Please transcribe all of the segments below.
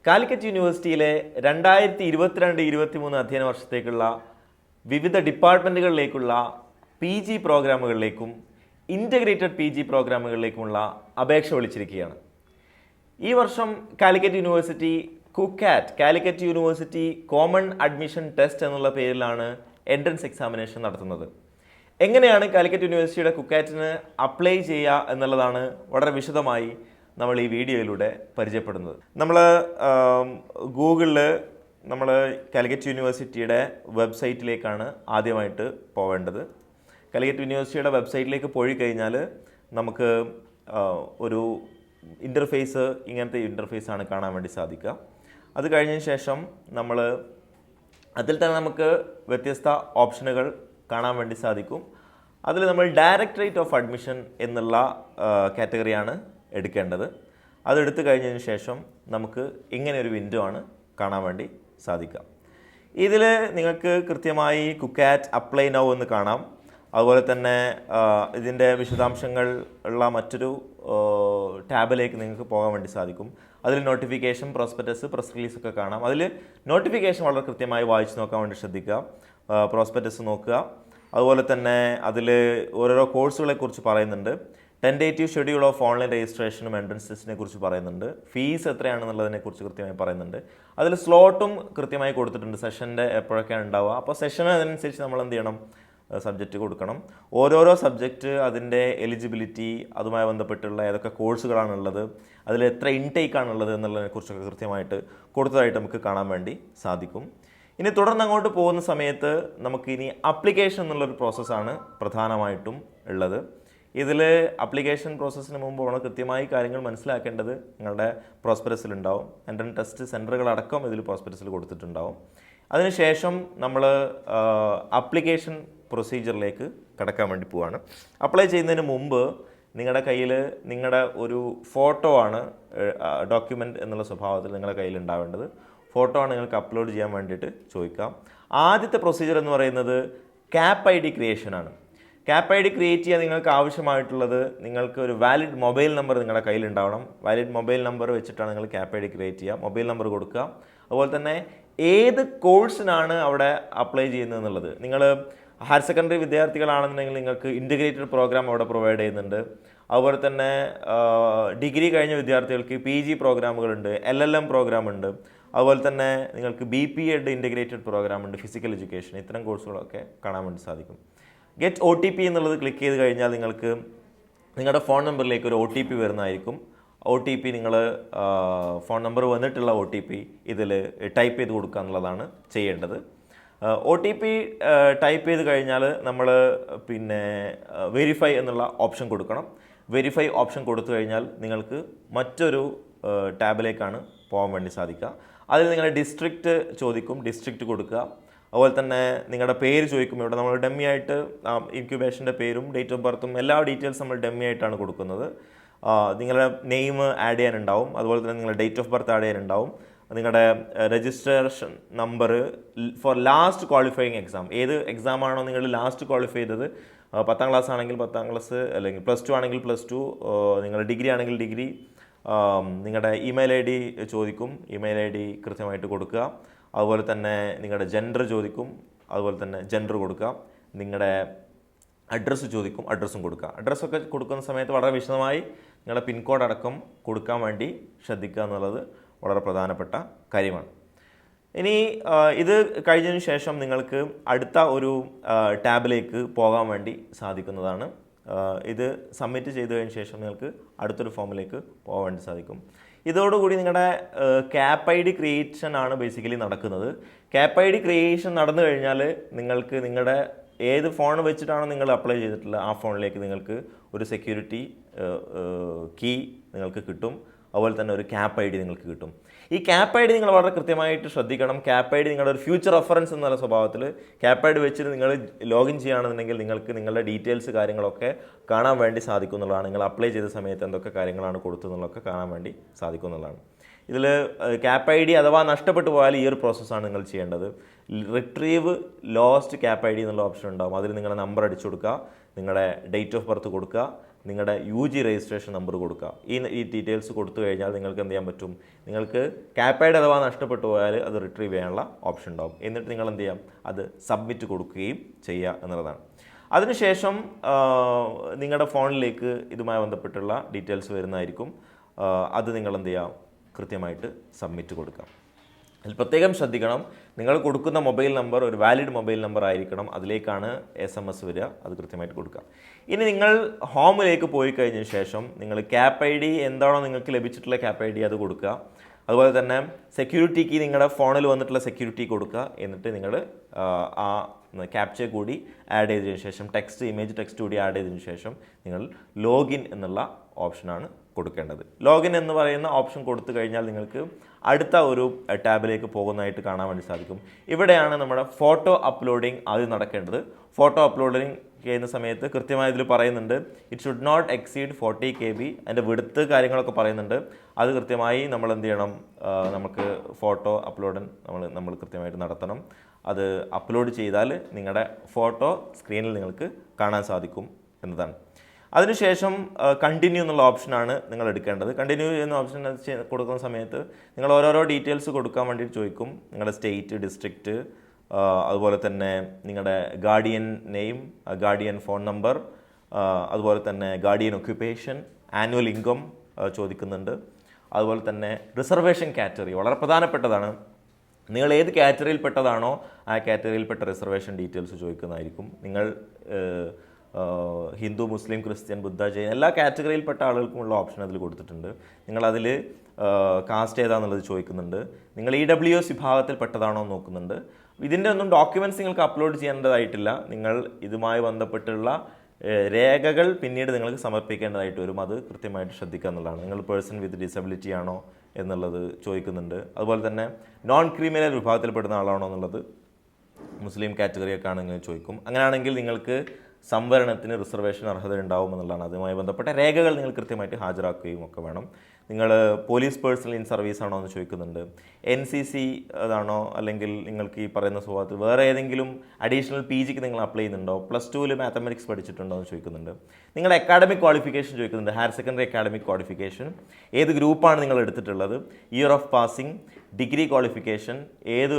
കാലിക്കറ്റ് യൂണിവേഴ്സിറ്റിയിലെ 2022-23 അധ്യയന വർഷത്തേക്കുള്ള വിവിധ ഡിപ്പാർട്ട്മെൻറ്റുകളിലേക്കുള്ള PG പ്രോഗ്രാമുകളിലേക്കും ഇൻ്റഗ്രേറ്റഡ് PG പ്രോഗ്രാമുകളിലേക്കുമുള്ള അപേക്ഷ വിളിച്ചിരിക്കുകയാണ്. ഈ വർഷം Calicut university CUCAT Calicut university common admission test എന്നുള്ള പേരിലാണ് എൻട്രൻസ് എക്സാമിനേഷൻ നടത്തുന്നത്. എങ്ങനെയാണ് കാലിക്കറ്റ് യൂണിവേഴ്സിറ്റിയുടെ CUCATന് അപ്ലൈ ചെയ്യുക എന്നുള്ളതാണ് വളരെ വിശദമായി നമ്മൾ ഈ വീഡിയോയിലൂടെ പരിചയപ്പെടുന്നത്. നമ്മൾ ഗൂഗിളിൽ നമ്മൾ കാലിക്കറ്റ് യൂണിവേഴ്സിറ്റിയുടെ വെബ്സൈറ്റിലേക്കാണ് ആദ്യമായിട്ട് പോവേണ്ടത്. കാലിക്കറ്റ് യൂണിവേഴ്സിറ്റിയുടെ വെബ്സൈറ്റിലേക്ക് പോയി കഴിഞ്ഞാൽ നമുക്ക് ഒരു ഇൻ്റർഫേസ്, ഇങ്ങനത്തെ ഇൻ്റർഫേസാണ് കാണാൻ വേണ്ടി സാധിക്കുക. അത് കഴിഞ്ഞതിന് ശേഷം നമ്മൾ അതിൽ തന്നെ നമുക്ക് വ്യത്യസ്ത ഓപ്ഷനുകൾ കാണാൻ വേണ്ടി സാധിക്കും. അതിൽ നമ്മൾ ഡയറക്ടറേറ്റ് ഓഫ് അഡ്മിഷൻ എന്നുള്ള കാറ്റഗറിയാണ് എടുക്കേണ്ടത്. അതെടുത്തു കഴിഞ്ഞതിന് ശേഷം നമുക്ക് ഇങ്ങനെ ഒരു വിൻഡോ ആണ് കാണാൻ വേണ്ടി സാധിക്കുക. ഇതിൽ നിങ്ങൾക്ക് കൃത്യമായി CUCAT അപ്ലൈ നൗ എന്ന് കാണാം. അതുപോലെ തന്നെ ഇതിൻ്റെ വിശദാംശങ്ങൾ ഉള്ള മറ്റൊരു ടാബിലേക്ക് നിങ്ങൾക്ക് പോകാൻ വേണ്ടി സാധിക്കും. അതിൽ നോട്ടിഫിക്കേഷൻ, പ്രോസ്പെക്ടസ്, പ്രസ് റിലീസ് ഒക്കെ കാണാം. അതിൽ നോട്ടിഫിക്കേഷൻ വളരെ കൃത്യമായി വായിച്ച് നോക്കാൻ വേണ്ടി ശ്രദ്ധിക്കുക. പ്രോസ്പെക്ടസ് നോക്കുക. അതുപോലെ തന്നെ അതിൽ ഓരോരോ കോഴ്സുകളെ കുറിച്ച് പറയുന്നുണ്ട്. ടെൻറ്റേറ്റീവ് ഷെഡ്യൂൾ ഓഫ് ഓൺലൈൻ രജിസ്ട്രേഷനും എൻട്രൻസ് ടെസ്റ്റിനെ കുറിച്ച് പറയുന്നുണ്ട്. ഫീസ് എത്രയാണെന്നുള്ളതിനെ കുറിച്ച് കൃത്യമായി പറയുന്നുണ്ട്. അതിൽ സ്ലോട്ടും കൃത്യമായി കൊടുത്തിട്ടുണ്ട്, സെഷൻ്റെ എപ്പോഴൊക്കെയാണ് ഉണ്ടാവുക. അപ്പോൾ സെഷന് അതിനനുസരിച്ച് നമ്മൾ എന്ത് ചെയ്യണം, സബ്ജക്റ്റ് കൊടുക്കണം. ഓരോരോ സബ്ജക്റ്റ്, അതിൻ്റെ എലിജിബിലിറ്റി, അതുമായി ബന്ധപ്പെട്ടുള്ള ഏതൊക്കെ കോഴ്സുകളാണുള്ളത്, അതിൽ എത്ര ഇൻടേക്ക് ആണുള്ളത് എന്നുള്ളതിനെ കുറിച്ചൊക്കെ കൃത്യമായിട്ട് കൊടുത്തതായിട്ട് നമുക്ക് കാണാൻ വേണ്ടി സാധിക്കും. ഇനി തുടർന്ന് അങ്ങോട്ട് പോകുന്ന സമയത്ത് നമുക്കിനി അപ്ലിക്കേഷൻ എന്നുള്ളൊരു പ്രോസസ്സാണ് പ്രധാനമായിട്ടും ഉള്ളത്. ഇതിൽ അപ്ലിക്കേഷൻ പ്രോസസ്സിന് മുമ്പ് നമ്മൾ കൃത്യമായി കാര്യങ്ങൾ മനസ്സിലാക്കേണ്ടത് നിങ്ങളുടെ പ്രോസ്പെക്ടസിലുണ്ടാവും. എൻട്രൻസ് ടെസ്റ്റ് സെൻറ്ററുകളടക്കം ഇതിൽ പ്രോസ്പെക്ടസിൽ കൊടുത്തിട്ടുണ്ടാവും. അതിനുശേഷം നമ്മൾ അപ്ലിക്കേഷൻ പ്രൊസീജിയറിലേക്ക് കടക്കാൻ വേണ്ടി പോവുകയാണ്. അപ്ലൈ ചെയ്യുന്നതിന് മുമ്പ് നിങ്ങളുടെ കയ്യിൽ നിങ്ങളുടെ ഒരു ഫോട്ടോ ആണ്, ഡോക്യുമെൻ്റ് എന്നുള്ള സ്വഭാവത്തിൽ നിങ്ങളുടെ കയ്യിൽ ഉണ്ടാവേണ്ടത്. ഫോട്ടോ ആണ് നിങ്ങൾക്ക് അപ്ലോഡ് ചെയ്യാൻ വേണ്ടിയിട്ട് ചോദിക്കാം. ആദ്യത്തെ പ്രൊസീജിയർ എന്ന് പറയുന്നത് CAP ID ക്രിയേഷനാണ്. CAP ID create ചെയ്യാൻ നിങ്ങൾക്ക് ആവശ്യമായിട്ടുള്ളത്, നിങ്ങൾക്ക് ഒരു വാലിഡ് മൊബൈൽ നമ്പർ നിങ്ങളുടെ കയ്യിൽ ഉണ്ടാവണം. വാലിഡ് മൊബൈൽ നമ്പർ വെച്ചിട്ടാണ് നിങ്ങൾ CAP ID ക്രിയേറ്റ് ചെയ്യുക. മൊബൈൽ നമ്പർ കൊടുക്കുക. അതുപോലെ തന്നെ ഏത് കോഴ്സിനാണ് അവിടെ അപ്ലൈ ചെയ്യുന്നത് എന്നുള്ളത്. നിങ്ങൾ ഹയർ സെക്കൻഡറി വിദ്യാർത്ഥികളാണെന്നുണ്ടെങ്കിൽ നിങ്ങൾക്ക് ഇൻ്റഗ്രേറ്റഡ് പ്രോഗ്രാം അവിടെ പ്രൊവൈഡ് ചെയ്യുന്നുണ്ട്. അതുപോലെ തന്നെ ഡിഗ്രി കഴിഞ്ഞ വിദ്യാർത്ഥികൾക്ക് PG പ്രോഗ്രാമുകളുണ്ട്, LLM പ്രോഗ്രാമുണ്ട്. അതുപോലെ തന്നെ നിങ്ങൾക്ക് BPEd ഇൻ്റഗ്രേറ്റഡ് പ്രോഗ്രാമുണ്ട്, ഫിസിക്കൽ എഡ്യൂക്കേഷൻ. ഇത്തരം കോഴ്സുകളൊക്കെ കാണാൻ വേണ്ടി സാധിക്കും. ഗെറ്റ് OTP എന്നുള്ളത് ക്ലിക്ക് ചെയ്ത് കഴിഞ്ഞാൽ നിങ്ങൾക്ക് നിങ്ങളുടെ ഫോൺ നമ്പറിലേക്ക് ഒരു OTP വരുന്നതായിരിക്കും. OTP നിങ്ങൾ ഫോൺ നമ്പർ വന്നിട്ടുള്ള OTP ഇതിൽ ടൈപ്പ് ചെയ്ത് കൊടുക്കുക എന്നുള്ളതാണ് ചെയ്യേണ്ടത്. OTP ടൈപ്പ് ചെയ്ത് കഴിഞ്ഞാൽ നമ്മൾ പിന്നെ വെരിഫൈ എന്നുള്ള ഓപ്ഷൻ കൊടുക്കണം. വെരിഫൈ ഓപ്ഷൻ കൊടുത്തു കഴിഞ്ഞാൽ നിങ്ങൾക്ക് മറ്റൊരു ടാബിലേക്കാണ് പോകാൻ വേണ്ടി സാധിക്കുക. അതിൽ നിങ്ങളുടെ ഡിസ്ട്രിക്റ്റ് ചോദിക്കും, ഡിസ്ട്രിക്റ്റ് കൊടുക്കുക. അതുപോലെ തന്നെ നിങ്ങളുടെ പേര് ചോദിക്കും. ഇവിടെ നമ്മൾ ഡമ്മി ആയിട്ട് ഇൻക്യുബേഷൻ്റെ പേരും ഡേറ്റ് ഓഫ് ബർത്തും എല്ലാ ഡീറ്റെയിൽസ് നമ്മൾ ഡമ്മി ആയിട്ടാണ് കൊടുക്കുന്നത്. നിങ്ങളുടെ നെയിം ആഡ് ചെയ്യാനുണ്ടാവും. അതുപോലെ തന്നെ നിങ്ങളുടെ ഡേറ്റ് ഓഫ് ബർത്ത് ആഡ് ചെയ്യാനുണ്ടാവും. നിങ്ങളുടെ registration number for last qualifying exam, ഏത് എക്സാമാണോ നിങ്ങൾ ലാസ്റ്റ് ക്വാളിഫൈ ചെയ്തത്, 10ാം ക്ലാസ് ആണെങ്കിൽ 10ാം ക്ലാസ്, അല്ലെങ്കിൽ +2 ആണെങ്കിൽ +2, നിങ്ങൾ ഡിഗ്രി ആണെങ്കിൽ ഡിഗ്രി. നിങ്ങളുടെ ഇമെയിൽ ID ചോദിക്കും. ഇമെയിൽ ID കൃത്യമായിട്ട് കൊടുക്കുക. അതുപോലെ തന്നെ നിങ്ങളുടെ ജെൻഡർ ചോദിക്കും. അതുപോലെ തന്നെ ജെൻഡർ കൊടുക്കുക. നിങ്ങളുടെ അഡ്രസ്സ് ചോദിക്കും, അഡ്രസ്സും കൊടുക്കുക. അഡ്രസ്സൊക്കെ കൊടുക്കുന്ന സമയത്ത് വളരെ വിശദമായി നിങ്ങളുടെ പിൻകോഡ് അടക്കം കൊടുക്കാൻ വേണ്ടി ശ്രദ്ധിക്കുക എന്നുള്ളത് വളരെ പ്രധാനപ്പെട്ട കാര്യമാണ്. ഇനി ഇത് കഴിഞ്ഞതിന് ശേഷം നിങ്ങൾക്ക് അടുത്ത ഒരു ടാബിലേക്ക് പോകാൻ വേണ്ടി സാധിക്കുന്നതാണ്. ഇത് സബ്മിറ്റ് ചെയ്ത് കഴിഞ്ഞ ശേഷം നിങ്ങൾക്ക് അടുത്തൊരു ഫോമിലേക്ക് പോകാൻ വേണ്ടി സാധിക്കും. ഇതോടുകൂടി നിങ്ങളുടെ CAP ID ക്രിയേഷൻ ആണ് ബേസിക്കലി നടക്കുന്നത്. CAP ID ക്രിയേഷൻ നടന്നു കഴിഞ്ഞാൽ നിങ്ങൾക്ക് നിങ്ങളുടെ ഏത് ഫോൺ വെച്ചിട്ടാണോ നിങ്ങൾ അപ്ലൈ ചെയ്തിട്ടുള്ളത് ആ ഫോണിലേക്ക് നിങ്ങൾക്ക് ഒരു സെക്യൂരിറ്റി കീ നിങ്ങൾക്ക് കിട്ടും. അതുപോലെ തന്നെ ഒരു CAP ID നിങ്ങൾക്ക് കിട്ടും. ഈ CAP ID നിങ്ങൾ വളരെ കൃത്യമായിട്ട് ശ്രദ്ധിക്കണം. CAP ID നിങ്ങളുടെ ഒരു ഫ്യൂച്ചർ റെഫറൻസ് എന്നുള്ള സ്വഭാവത്തിൽ CAP ID വെച്ചിട്ട് നിങ്ങൾ ലോഗിൻ ചെയ്യുകയാണെന്നുണ്ടെങ്കിൽ നിങ്ങൾക്ക് നിങ്ങളുടെ ഡീറ്റെയിൽസ് കാര്യങ്ങളൊക്കെ കാണാൻ വേണ്ടി സാധിക്കുന്നുള്ളതാണ്. നിങ്ങൾ അപ്ലൈ ചെയ്ത സമയത്ത് എന്തൊക്കെ കാര്യങ്ങളാണ് കൊടുത്തതെന്നുള്ളതൊക്കെ കാണാൻ വേണ്ടി സാധിക്കുന്നുള്ളതാണ്. ഇതിൽ CAP ID അഥവാ നഷ്ടപ്പെട്ടു പോയാൽ ഈ ഒരു പ്രോസസ്സാണ് നിങ്ങൾ ചെയ്യേണ്ടത്. റിട്രീവ് ലോസ്റ്റ് CAP ID എന്നുള്ള ഓപ്ഷൻ ഉണ്ടാകും. അതിൽ നിങ്ങളുടെ നമ്പർ അടിച്ചു കൊടുക്കുക. നിങ്ങളുടെ ഡേറ്റ് ഓഫ് ബർത്ത് കൊടുക്കുക, നിങ്ങളുടെ UG രജിസ്ട്രേഷൻ നമ്പർ കൊടുക്കുക. ഈ ഡീറ്റെയിൽസ് കൊടുത്തു കഴിഞ്ഞാൽ നിങ്ങൾക്ക് എന്ത് ചെയ്യാൻ പറ്റും, നിങ്ങൾക്ക് കാപ്പൈഡ് അഥവാ നഷ്ടപ്പെട്ടു പോയാൽ അത് റിട്രീവ് ചെയ്യാനുള്ള ഓപ്ഷൻ ഉണ്ടാവും. എന്നിട്ട് നിങ്ങൾ എന്ത് ചെയ്യാം, അത് സബ്മിറ്റ് കൊടുക്കുകയും ചെയ്യുക എന്നുള്ളതാണ്. അതിനുശേഷം നിങ്ങളുടെ ഫോണിലേക്ക് ഇതുമായി ബന്ധപ്പെട്ടുള്ള ഡീറ്റെയിൽസ് വരുന്നതായിരിക്കും. അത് നിങ്ങൾ എന്ത് ചെയ്യാം, കൃത്യമായിട്ട് സബ്മിറ്റ് കൊടുക്കാം. അതിൽ പ്രത്യേകം ശ്രദ്ധിക്കണം, നിങ്ങൾ കൊടുക്കുന്ന മൊബൈൽ നമ്പർ ഒരു വാലിഡ് മൊബൈൽ നമ്പർ ആയിരിക്കണം. അതിലേക്കാണ് SMS വരിക, അത് കൃത്യമായിട്ട് കൊടുക്കുക. ഇനി നിങ്ങൾ ഹോമിലേക്ക് പോയി കഴിഞ്ഞ ശേഷം നിങ്ങൾ ക്യാപ്പ് ID എന്താണോ നിങ്ങൾക്ക് ലഭിച്ചിട്ടുള്ള ക്യാപ്പ് ID അത് കൊടുക്കുക. അതുപോലെ തന്നെ സെക്യൂരിറ്റി കീ നിങ്ങളുടെ ഫോണിൽ വന്നിട്ടുള്ള സെക്യൂരിറ്റി കൊടുക്കുക. എന്നിട്ട് നിങ്ങൾ ആ ക്യാപ്ചർ കൂടി ആഡ് ചെയ്തതിനു ശേഷം ഇമേജ് ടെക്സ്റ്റ് കൂടി ആഡ് ചെയ്തതിനു ശേഷം നിങ്ങൾ ലോഗിൻ എന്നുള്ള ഓപ്ഷനാണ് കൊടുക്കേണ്ടത്. ലോഗിൻ എന്ന് പറയുന്ന ഓപ്ഷൻ കൊടുത്തു കഴിഞ്ഞാൽ നിങ്ങൾക്ക് അടുത്ത ഒരു ടാബിലേക്ക് പോകുന്നതായിട്ട് കാണാൻ വേണ്ടി സാധിക്കും. ഇവിടെയാണ് നമ്മുടെ ഫോട്ടോ അപ്ലോഡിങ് ആദ്യം നടക്കേണ്ടത്. ഫോട്ടോ അപ്ലോഡിങ് ചെയ്യുന്ന സമയത്ത് കൃത്യമായി ഇതിൽ പറയുന്നുണ്ട്, it should not exceed 40 KB. അതിൻ്റെ വിടുത്ത് കാര്യങ്ങളൊക്കെ പറയുന്നുണ്ട്. അത് കൃത്യമായി നമ്മൾ എന്ത് ചെയ്യണം, നമുക്ക് ഫോട്ടോ അപ്ലോഡ് നമ്മൾ കൃത്യമായിട്ട് നടത്തണം. അത് അപ്ലോഡ് ചെയ്താൽ നിങ്ങളുടെ ഫോട്ടോ സ്ക്രീനിൽ നിങ്ങൾക്ക് കാണാൻ സാധിക്കും എന്നതാണ്. അതിനുശേഷം കണ്ടിന്യൂ എന്നുള്ള ഓപ്ഷനാണ് നിങ്ങൾ എടുക്കേണ്ടത്. കണ്ടിന്യൂ ചെയ്യുന്ന ഓപ്ഷൻ കൊടുക്കുന്ന സമയത്ത് നിങ്ങൾ ഓരോരോ ഡീറ്റെയിൽസ് കൊടുക്കാൻ വേണ്ടിയിട്ട് ചോദിക്കും. നിങ്ങളുടെ സ്റ്റേറ്റ്, ഡിസ്ട്രിക്റ്റ്, അതുപോലെ തന്നെ നിങ്ങളുടെ guardian name, guardian phone number, അതുപോലെ തന്നെ ഗാർഡിയൻ ഒക്യുപ്പേഷൻ, ആനുവൽ ഇൻകം ചോദിക്കുന്നുണ്ട്. അതുപോലെ തന്നെ റിസർവേഷൻ കാറ്റഗറി വളരെ പ്രധാനപ്പെട്ടതാണ്. നിങ്ങൾ ഏത് കാറ്റഗറിയിൽപ്പെട്ടതാണോ ആ കാറ്റഗറിയിൽപ്പെട്ട റിസർവേഷൻ ഡീറ്റെയിൽസ് ചോദിക്കുന്നതായിരിക്കും. നിങ്ങൾ ഹിന്ദു, മുസ്ലിം, ക്രിസ്ത്യൻ, ബുദ്ധ, ജൈൻ എല്ലാ കാറ്റഗറിയിൽപ്പെട്ട ആളുകൾക്കുമുള്ള ഓപ്ഷൻ അതിൽ കൊടുത്തിട്ടുണ്ട്. നിങ്ങളതിൽ കാസ്റ്റ് ഏതാണെന്നുള്ളത് ചോദിക്കുന്നുണ്ട്. നിങ്ങൾ EWS വിഭാഗത്തിൽപ്പെട്ടതാണോ നോക്കുന്നുണ്ട്. ഇതിൻ്റെ ഒന്നും ഡോക്യുമെൻറ്റ്സ് നിങ്ങൾക്ക് അപ്ലോഡ് ചെയ്യേണ്ടതായിട്ടില്ല. നിങ്ങൾ ഇതുമായി ബന്ധപ്പെട്ടുള്ള രേഖകൾ പിന്നീട് നിങ്ങൾക്ക് സമർപ്പിക്കേണ്ടതായിട്ട് വരും. അത് കൃത്യമായിട്ട് ശ്രദ്ധിക്കുക എന്നുള്ളതാണ്. നിങ്ങൾ പേഴ്സൺ വിത്ത് ഡിസബിലിറ്റി ആണോ എന്നുള്ളത് ചോദിക്കുന്നുണ്ട്. അതുപോലെ തന്നെ നോൺ ക്രിമിനൽ വിഭാഗത്തിൽപ്പെടുന്ന ആളാണോ എന്നുള്ളത് മുസ്ലിം കാറ്റഗറിയൊക്കെ ആണെങ്കിൽ ചോദിക്കും. അങ്ങനെയാണെങ്കിൽ നിങ്ങൾക്ക് സംവരണത്തിന് റിസർവേഷൻ അർഹത ഉണ്ടാവും എന്നുള്ളതാണ്. അതുമായി ബന്ധപ്പെട്ട രേഖകൾ നിങ്ങൾ കൃത്യമായിട്ട് ഹാജരാക്കുകയും ഒക്കെ വേണം. നിങ്ങൾ പോലീസ് പേഴ്സണൽ ഇൻ സർവീസ് ആണോ എന്ന് ചോദിക്കുന്നുണ്ട്. NCC അതാണോ, അല്ലെങ്കിൽ നിങ്ങൾക്ക് ഈ പറയുന്ന സ്വഭാവത്തിൽ വേറെ ഏതെങ്കിലും അഡീഷണൽ PGക്ക് നിങ്ങൾ അപ്ലൈ ചെയ്യുന്നുണ്ടോ, +2 മാത്തമാറ്റിക്സ് പഠിച്ചിട്ടുണ്ടോ എന്ന് ചോദിക്കുന്നുണ്ട്. നിങ്ങളുടെ അക്കാഡമിക് ക്വാളിഫിക്കേഷൻ ചോദിക്കുന്നുണ്ട്. ഹയർ സെക്കൻഡറി അക്കാഡമിക് ക്വാളിഫിക്കേഷൻ, ഏത് ഗ്രൂപ്പാണ് നിങ്ങൾ എടുത്തിട്ടുള്ളത്, year of passing, degree qualification, ഏത്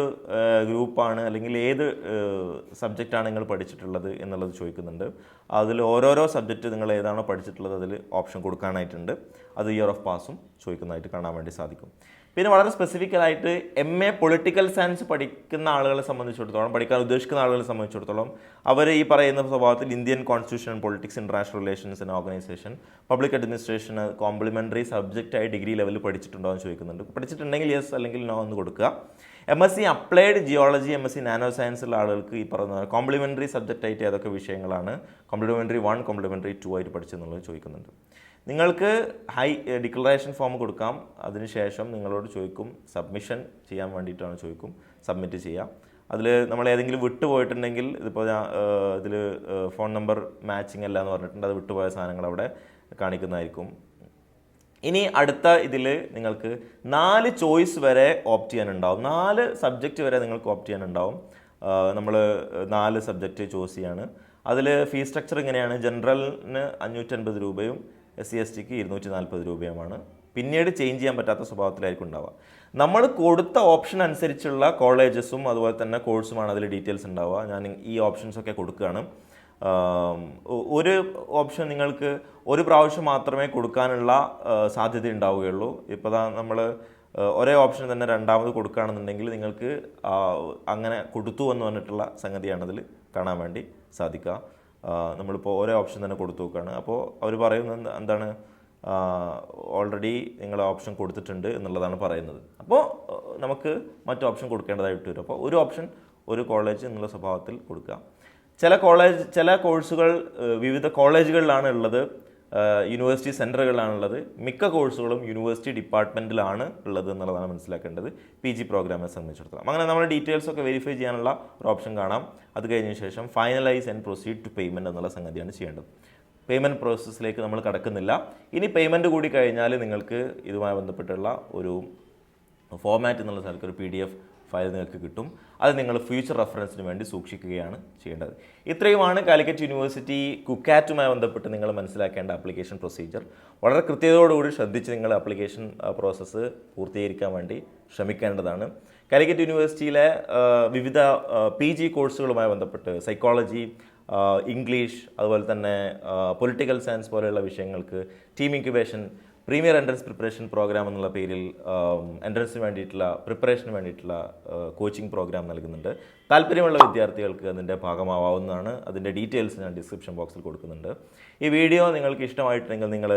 ഗ്രൂപ്പാണ് അല്ലെങ്കിൽ ഏത് സബ്ജക്റ്റാണ് നിങ്ങൾ പഠിച്ചിട്ടുള്ളത് എന്നുള്ളത് ചോദിക്കുന്നുണ്ട്. അതിൽ ഓരോരോ സബ്ജക്റ്റ് നിങ്ങൾ ഏതാണോ പഠിച്ചിട്ടുള്ളത് അതിൽ ഓപ്ഷൻ കൊടുക്കാനായിട്ടുണ്ട്. അത് ഇയർ ഓഫ് പാസും ചോദിക്കുന്നതായിട്ട് കാണാൻ വേണ്ടി സാധിക്കും. പിന്നെ വളരെ സ്പെസിഫിക്കലായിട്ട് MA പൊളിറ്റിക്കൽ സയൻസ് പഠിക്കുന്ന ആളുകളെ സംബന്ധിച്ചിടത്തോളം, പഠിക്കാൻ ഉദ്ദേശിക്കുന്ന ആളുകളെ സംബന്ധിച്ചിടത്തോളം അവർ ഈ പറയുന്ന സ്വഭാവത്തിൽ Indian constitution and politics, international relations and organisation, public administration complementary സബ്ജക്റ്റായി ഡിഗ്രി ലെവലിൽ പഠിച്ചിട്ടുണ്ടോ എന്ന് ചോദിക്കുന്നുണ്ട്. പഠിച്ചിട്ടുണ്ടെങ്കിൽ യെസ് അല്ലെങ്കിൽ നോ എന്ന് കൊടുക്കുക. MSc applied geology, MSc nano science ഉള്ള ആളുകൾക്ക് ഈ പറയുന്ന കോംപ്ലിമെൻ്ററി സബ്ജക്റ്റായിട്ട് ഏതൊക്കെ വിഷയങ്ങളാണ് കോംപ്ലിമെൻ്ററി 1, കോംപ്ലിമെൻ്ററി 2 ആയിട്ട് പഠിച്ചെന്നുള്ളത് ചോദിക്കുന്നുണ്ട്. നിങ്ങൾക്ക് ഡിക്ലറേഷൻ ഫോം കൊടുക്കാം. അതിനുശേഷം നിങ്ങളോട് ചോദിക്കും, സബ്മിഷൻ ചെയ്യാൻ വേണ്ടിയിട്ടാണ് ചോദിക്കും, സബ്മിറ്റ് ചെയ്യാം. അതിൽ നമ്മൾ ഏതെങ്കിലും വിട്ടുപോയിട്ടുണ്ടെങ്കിൽ, ഇതിപ്പോൾ ഇതിൽ ഫോൺ നമ്പർ മാച്ചിങ് അല്ല എന്ന് പറഞ്ഞിട്ടുണ്ട്, അത് വിട്ടുപോയ സാധനങ്ങൾ അവിടെ കാണിക്കുന്നതായിരിക്കും. ഇനി അടുത്ത ഇതിൽ നിങ്ങൾക്ക് 4 ചോയ്സ് വരെ ഓപ്റ്റ് ചെയ്യാനുണ്ടാവും. 4 സബ്ജക്റ്റ് വരെ നിങ്ങൾക്ക് ഓപ്റ്റ് ചെയ്യാനുണ്ടാവും. നമ്മൾ 4 സബ്ജക്റ്റ് ചൂസ് ചെയ്യാണ്. അതിൽ ഫീസ് സ്ട്രക്ചർ ഇങ്ങനെയാണ്. ജനറലിന് 550 രൂപയും SC/STക്ക് 240 രൂപയുമാണ്. പിന്നീട് ചേഞ്ച് ചെയ്യാൻ പറ്റാത്ത സ്വഭാവത്തിലായിരിക്കും ഉണ്ടാവുക. നമ്മൾ കൊടുത്ത ഓപ്ഷൻ അനുസരിച്ചുള്ള കോളേജസും അതുപോലെ തന്നെ കോഴ്സുമാണ് അതിൽ ഡീറ്റെയിൽസ് ഉണ്ടാവുക. ഞാൻ ഈ ഓപ്ഷൻസൊക്കെ കൊടുക്കുകയാണ്. ഒരു ഓപ്ഷൻ നിങ്ങൾക്ക് ഒരു പ്രാവശ്യം മാത്രമേ കൊടുക്കാനുള്ള സാധ്യത ഉണ്ടാവുകയുള്ളൂ. ഇപ്പോൾ നമ്മൾ ഒരേ ഓപ്ഷൻ തന്നെ രണ്ടാമത് കൊടുക്കുകയാണെന്നുണ്ടെങ്കിൽ നിങ്ങൾക്ക് അങ്ങനെ കൊടുത്തു എന്ന് പറഞ്ഞിട്ടുള്ള സംഗതിയാണതിൽ കാണാൻ വേണ്ടി സാധിക്കുക. നമ്മളിപ്പോൾ ഒരേ ഓപ്ഷൻ തന്നെ കൊടുത്തു നോക്കുകയാണ്. അപ്പോൾ അവർ പറയുന്നത് എന്താണ്, ഓൾറെഡി നിങ്ങൾ ഓപ്ഷൻ കൊടുത്തിട്ടുണ്ട് എന്നുള്ളതാണ് പറയുന്നത്. അപ്പോൾ നമുക്ക് മറ്റു ഓപ്ഷൻ കൊടുക്കേണ്ടതായിട്ട് വരും. അപ്പോൾ ഒരു ഓപ്ഷൻ ഒരു കോളേജ് എന്നുള്ള സ്വഭാവത്തിൽ കൊടുക്കുക. ചില കോഴ്സുകൾ വിവിധ കോളേജുകളിലാണ് ഉള്ളത്, യൂണിവേഴ്സിറ്റി സെൻറ്ററുകളിലാണുള്ളത്. മിക്ക കോഴ്സുകളും യൂണിവേഴ്സിറ്റി ഡിപ്പാർട്ട്മെൻറ്റിലാണ് ഉള്ളത് എന്നുള്ളതാണ് മനസ്സിലാക്കേണ്ടത് PG പ്രോഗ്രാമിനെ സംബന്ധിച്ചിടത്തോളം. അങ്ങനെ നമ്മൾ ഡീറ്റെയിൽസ് ഒക്കെ വെരിഫൈ ചെയ്യാനുള്ള ഒരു ഓപ്ഷൻ കാണാം. അത് കഴിഞ്ഞ ശേഷം finalise and proceed to payment എന്നുള്ള സംഗതിയാണ് ചെയ്യേണ്ടത്. പേയ്മെൻറ്റ് പ്രോസസ്സിലേക്ക് നമ്മൾ കടക്കുന്നില്ല. ഇനി പേയ്മെൻറ്റ് കൂടി കഴിഞ്ഞാൽ നിങ്ങൾക്ക് ഇതുമായി ബന്ധപ്പെട്ടുള്ള ഒരു ഫോർമാറ്റ് എന്നുള്ള സ്ഥലത്ത് ഒരു PDF ഫയൽ നിങ്ങൾക്ക് കിട്ടും. അത് നിങ്ങൾ ഫ്യൂച്ചർ റെഫറൻസിന് വേണ്ടി സൂക്ഷിക്കുകയാണ് ചെയ്യേണ്ടത്. ഇത്രയുമാണ് കാലിക്കറ്റ് യൂണിവേഴ്സിറ്റി കുക്കാറ്റുമായി ബന്ധപ്പെട്ട് നിങ്ങൾ മനസ്സിലാക്കേണ്ട ആപ്ലിക്കേഷൻ പ്രൊസീജിയർ. വളരെ കൃത്യതയോടുകൂടി ശ്രദ്ധിച്ച് നിങ്ങൾ ആപ്ലിക്കേഷൻ പ്രോസസ്സ് പൂർത്തീകരിക്കാൻ വേണ്ടി ശ്രമിക്കേണ്ടതാണ്. കാലിക്കറ്റ് യൂണിവേഴ്സിറ്റിയിലെ വിവിധ PG കോഴ്സുകളുമായി ബന്ധപ്പെട്ട് സൈക്കോളജി, ഇംഗ്ലീഷ്, അതുപോലെ തന്നെ പൊളിറ്റിക്കൽ സയൻസ് പോലെയുള്ള വിഷയങ്ങൾക്ക് team incubation, premier entrance preparation programme എന്നുള്ള പേരിൽ എൻട്രൻസിന് വേണ്ടിയിട്ടുള്ള പ്രിപ്പറേഷന് വേണ്ടിയിട്ടുള്ള കോച്ചിങ് പ്രോഗ്രാം നൽകുന്നുണ്ട്. താല്പര്യമുള്ള വിദ്യാർത്ഥികൾക്ക് അതിൻ്റെ ഭാഗമാവാവുന്നതാണ്. അതിൻ്റെ ഡീറ്റെയിൽസ് ഞാൻ ഡിസ്ക്രിപ്ഷൻ ബോക്സിൽ കൊടുക്കുന്നുണ്ട്. ഈ വീഡിയോ നിങ്ങൾക്ക് ഇഷ്ടമായിട്ടുണ്ടെങ്കിൽ നിങ്ങൾ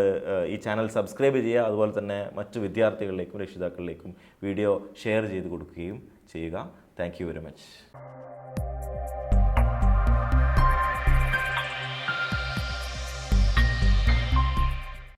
ഈ ചാനൽ സബ്സ്ക്രൈബ് ചെയ്യുക. അതുപോലെ തന്നെ മറ്റു വിദ്യാർത്ഥികളിലേക്കും രക്ഷിതാക്കളിലേക്കും വീഡിയോ ഷെയർ ചെയ്ത് കൊടുക്കുകയും ചെയ്യുക. Thank you very much.